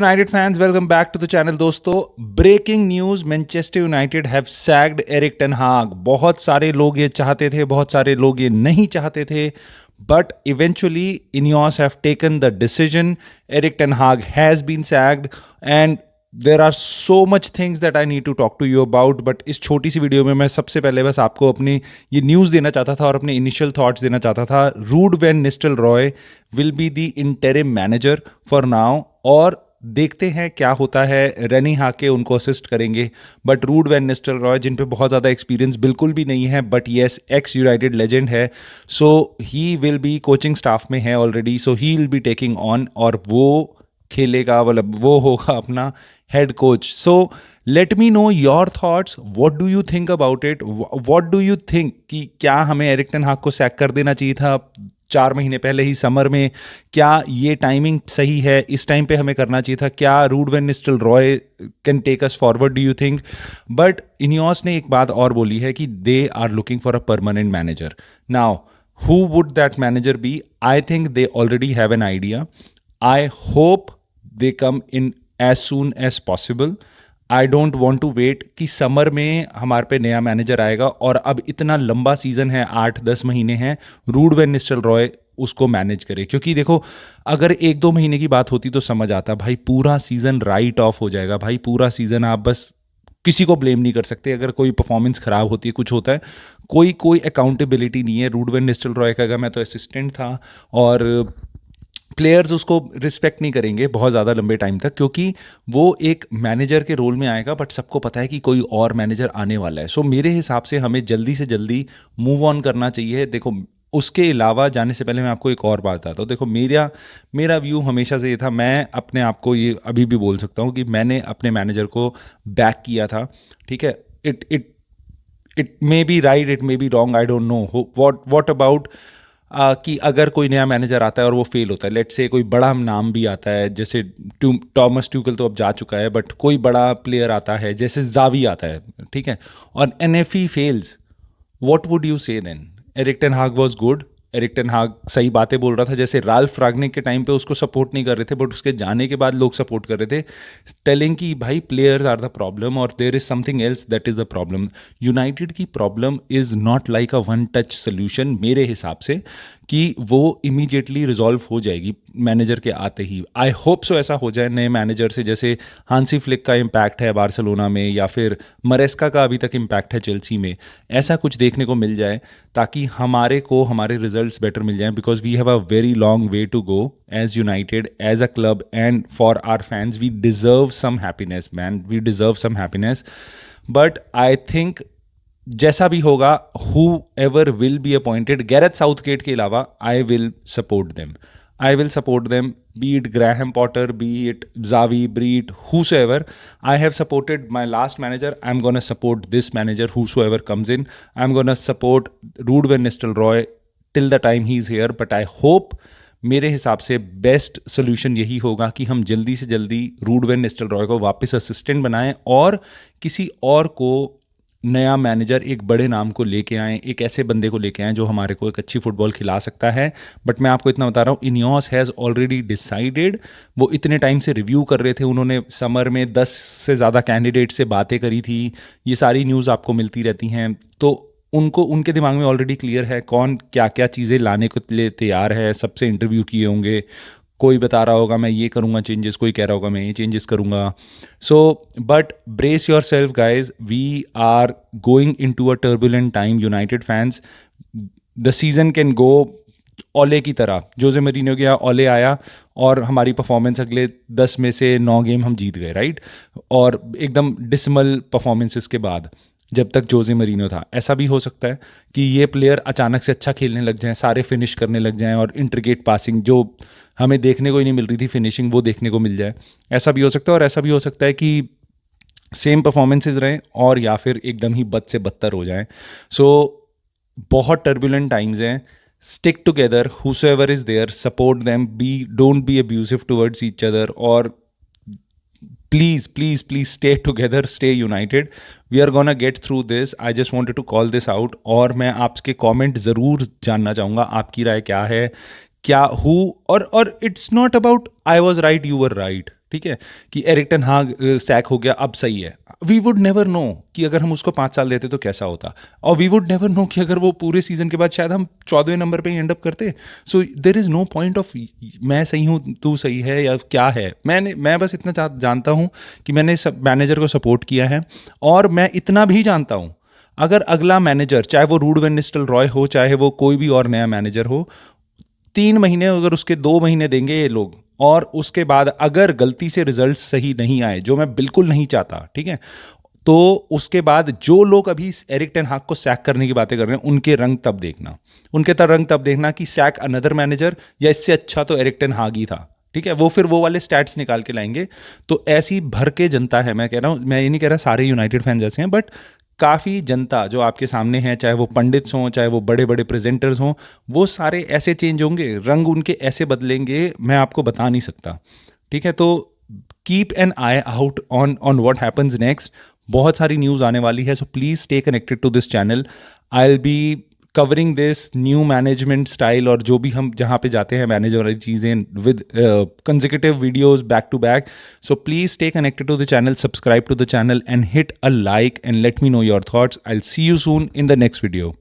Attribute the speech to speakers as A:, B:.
A: United fans, welcome back to the channel दोस्तों. Breaking news, Manchester United have sacked Erik ten Hag. बहुत सारे लोग ये चाहते थे, बहुत सारे लोग ये नहीं चाहते थे, but eventually Ineos have taken the decision. Eric Ten Hag has been sacked and there are so much things that I need to talk to you about. but इस छोटी सी वीडियो में मैं सबसे पहले बस आपको अपनी ये न्यूज़ देना चाहता था और अपने इनिशियल थॉट्स देना चाहता था. Ruud van Nistelrooy will be the interim manager for now और देखते हैं क्या होता है. रेनी हाके उनको असिस्ट करेंगे, बट रूड वैन निस्टेलरॉय जिन पे बहुत ज़्यादा एक्सपीरियंस बिल्कुल भी नहीं है, but yes ex United legend है, so he will be coaching staff में है already, so he will be taking on और वो खेलेगा, मतलब वो होगा अपना head coach. So let me know your thoughts. What do you think about it? What do you think कि क्या हमें एरिक टेन हाग को सैक कर देना चाहिए था 4 महीने पहले ही समर में? क्या ये टाइमिंग सही है? इस टाइम पे हमें करना चाहिए था? क्या Ruud van Nistelrooy can take us forward, do you think? But Ineos ने एक बात और बोली है कि they are looking for a permanent manager. Now who would that manager be? I think they already have an idea. I hope they come in as soon as possible. I don't want to wait कि summer में हमारे पे नया manager आएगा और अब इतना लंबा सीज़न है, 8-10 महीने हैं, रूड वैन निस्टेलरॉय उसको मैनेज करे. क्योंकि देखो, अगर 1-2 महीने की बात होती तो समझ आता, भाई पूरा सीज़न राइट ऑफ हो जाएगा. भाई पूरा सीज़न आप बस किसी को ब्लेम नहीं कर सकते अगर कोई परफॉर्मेंस ख़राब होती है, कुछ होता है, कोई अकाउंटेबिलिटी नहीं है. रूड वैन निस्टेलरॉय का, अगर मैं तो असिस्टेंट था और प्लेयर्स उसको रिस्पेक्ट नहीं करेंगे बहुत ज़्यादा लंबे टाइम तक, क्योंकि वो एक मैनेजर के रोल में आएगा, बट सबको पता है कि कोई और मैनेजर आने वाला है. सो मेरे हिसाब से हमें जल्दी से जल्दी मूव ऑन करना चाहिए. देखो, उसके अलावा जाने से पहले मैं आपको एक और बात बताता हूँ. देखो, मेरा व्यू हमेशा से ये था, मैं अपने आप को ये अभी भी बोल सकता हूँ कि मैंने अपने मैनेजर को बैक किया था. ठीक है, it may be right, it may be wrong, I don't know. What about कि अगर कोई नया मैनेजर आता है और वो फेल होता है, लेट से कोई बड़ा नाम भी आता है, जैसे टॉमस ट्यूकल तो अब जा चुका है, बट कोई बड़ा प्लेयर आता है जैसे जावी आता है, ठीक है, और NFE fails, what would you से देन? एरिक टेन हाग वाज गुड, एरिक टेन हाग सही बातें बोल रहा था, जैसे राल्फ रागनिक के टाइम पे उसको सपोर्ट नहीं कर रहे थे, बट उसके जाने के बाद लोग सपोर्ट कर रहे थे, टेलिंग कि भाई प्लेयर्स आर द प्रॉब्लम और there is something else that is the problem. United की problem is not like a one touch solution मेरे हिसाब से, कि वो इमीडिएटली रिजॉल्व हो जाएगी मैनेजर के आते ही. आई होप सो ऐसा हो जाए नए मैनेजर से, जैसे हांसी फ्लिक का इम्पैक्ट है बार्सिलोना में, या फिर मरेस्का का अभी तक इम्पैक्ट है चेल्सी में, ऐसा कुछ देखने को मिल जाए ताकि हमारे रिजल्ट्स बेटर मिल जाएं. Because we have a very long way to go as United, as a club, and for our fans we deserve some happiness, man, we deserve some happiness. But I think जैसा भी होगा, whoever will be appointed, Gareth Southgate के अलावा, I will support them. I will support them, be it Graham Potter, be it Xavi, be it whosoever. I have supported my last manager. I'm going to support this manager, whosoever comes in. I'm going to support Ruud van Nistelrooy till the time he's here. But I hope, मेरे हिसाब से best solution यही होगा कि हम जल्दी से जल्दी रूड वैन निस्टेलरॉय को वापस असिस्टेंट बनाएं और किसी और को नया मैनेजर, एक बड़े नाम को लेके आएँ, एक ऐसे बंदे को लेके आएँ जो हमारे को एक अच्छी फुटबॉल खिला सकता है. बट मैं आपको इतना बता रहा हूँ, इनियोस हैज़ ऑलरेडी डिसाइडेड. वो इतने टाइम से रिव्यू कर रहे थे, उन्होंने समर में 10 से ज़्यादा कैंडिडेट से बातें करी थी, ये सारी न्यूज़ आपको मिलती रहती हैं, तो उनके दिमाग में ऑलरेडी क्लियर है कौन क्या क्या चीज़ें लाने के लिए तैयार है. सबसे इंटरव्यू किए होंगे, कोई बता रहा होगा मैं ये करूँगा चेंजेस, कोई कह रहा होगा मैं ये चेंजेस करूँगा. So but brace your self guys, we are going into a turbulent time. United fans, the season can go Ole की तरह. जोसे मरीनो गया, ओले आया और हमारी परफॉर्मेंस अगले 10 में से 9 गेम हम जीत गए, राइट, और एकदम डिसमल परफॉर्मेंसेस के बाद, जब तक जोसे मरीनो था. ऐसा भी हो सकता है कि ये प्लेयर अचानक से अच्छा खेलने लग जाएं, सारे फिनिश करने लग जाएं और इंट्रिगेट पासिंग जो हमें देखने को ही नहीं मिल रही थी, फिनिशिंग, वो देखने को मिल जाए. ऐसा भी हो सकता है. और ऐसा भी हो सकता है कि सेम परफॉर्मेंसेज रहें और या फिर एकदम ही बद से बदतर हो जाएं. सो बहुत टर्बुलेंट टाइम्स हैं. Stick together, whosoever is there, support them, don't be abusive towards each other, और please stay together, stay united. We are gonna get through this. I just wanted to call this out. और मैं आपके comment ज़रूर जानना चाहूँगा, आपकी राय क्या है, क्या हु और it's not about I was right you were right, ठीक है, कि एरिक टेन हाग सैक हो गया अब सही है। वी वुड नेवर नो कि अगर हम उसको 5 साल देते तो कैसा होता, और वी वुड नेवर नो कि अगर वो पूरे सीजन के बाद शायद हम 14वें नंबर पे ही एंड अप करते। So there is no point of मैं सही हूँ तू सही है या क्या है। मैं बस इतना जानता हूँ कि मैंने सब मैनेजर को सपोर्ट किया है, और मैं इतना भी जानता हूँ अगर अगला मैनेजर, चाहे वो रूड वेन निस्टल रॉय हो, चाहे वो कोई भी और नया मैनेजर हो, 3 महीने अगर उसके 2 महीने देंगे ये लोग, और उसके बाद अगर गलती से रिजल्ट सही नहीं आए, जो मैं बिल्कुल नहीं चाहता, ठीक है, तो उसके बाद जो लोग अभी एरिक टेन हाग को सैक करने की बातें कर रहे हैं, उनके रंग तब देखना, उनके रंग तब देखना कि सैक अनदर मैनेजर, या इससे अच्छा तो एरिक टेन हाग ही था, ठीक है। वो फिर वो वाले स्टैट्स निकाल के लाएंगे। तो ऐसी भर के जनता है, मैं कह रहा हूँ, मैं ये नहीं कह रहा सारे यूनाइटेड फैन जैसे हैं, बट काफ़ी जनता जो आपके सामने है, चाहे वो पंडित्स हों, चाहे वो बड़े बड़े प्रेजेंटर्स हों, वो सारे ऐसे चेंज होंगे, रंग उनके ऐसे बदलेंगे, मैं आपको बता नहीं सकता, ठीक है। तो keep an eye out on what happens next. बहुत सारी न्यूज़ आने वाली है, so please stay connected to this channel. I will be covering this new management style, और जो भी हम जहाँ पे जाते हैं मैनेज वाली चीज़ें, with consecutive videos back to back. So please stay connected to the channel, subscribe to the channel, and hit a like and let me know your thoughts. I'll see you soon in the next video.